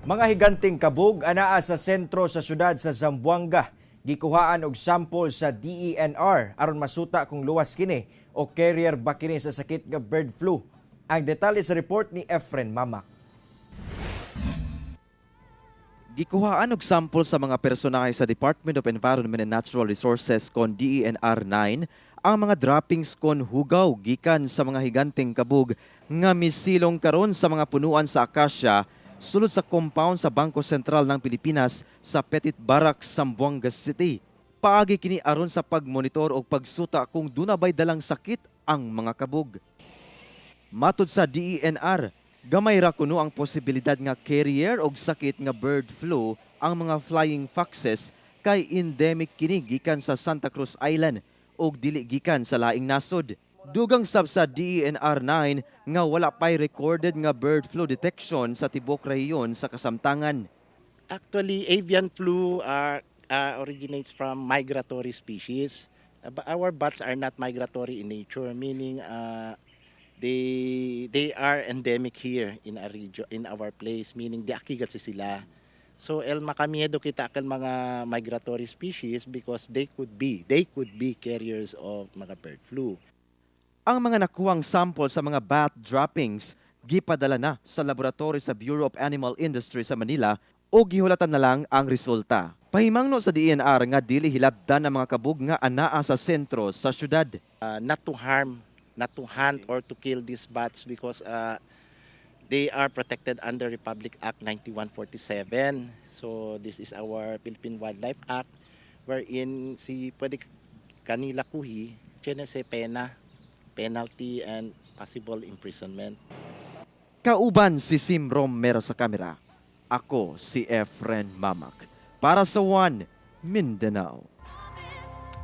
Mga higanting kabug anaa sa sentro sa syudad sa Zamboanga gikuhaan og sample sa DENR aron masuta kung luwas kini o carrier ba kini sa sakit nga bird flu. Ang detalye sa report ni Efren Mamak. Gikuhaan og sample sa mga personahe sa Department of Environment and Natural Resources kon DENR 9 ang mga droppings kon hugaw gikan sa mga higanting kabug nga misilong karon sa mga punuan sa akasya sulod sa compound sa Bangko Sentral ng Pilipinas sa Petit Barracks, Zamboanga City. Paagi kini aron sa pagmonitor o pagsuta kung dunabay dalang sakit ang mga kabug. Matud sa DENR, gamay ra kuno ang posibilidad nga carrier og sakit nga bird flu ang mga flying foxes kay endemic kini gikan sa Santa Cruz Island og dili gikan sa laing nasod. Dugang sab sa DENR 9 nga wala pay recorded nga bird flu detection sa tibok rehiyon sa kasamtangan. Actually, avian flu originates from migratory species. But our bats are not migratory in nature, meaning they are endemic here in our region, in our place, meaning diakigat sila. So el makamiedo kita akan mga migratory species because they could be carriers of mga bird flu. Ang mga nakuhang sample sa mga bat droppings gipadala na sa laboratory sa Bureau of Animal Industry sa Manila o gihulatan na lang ang resulta. Pahimangno sa DENR nga dili hilabdan ang mga kabug nga anaa sa sentro sa syudad. Not to harm, not to hunt or to kill these bats because they are protected under Republic Act 9147. So this is our Philippine Wildlife Act wherein si pwede kanila kuhi, se pena, penalty and possible imprisonment. Kauban si Sim Romero sa kamera. Ako si Efren Mamak para sa One Mindanao.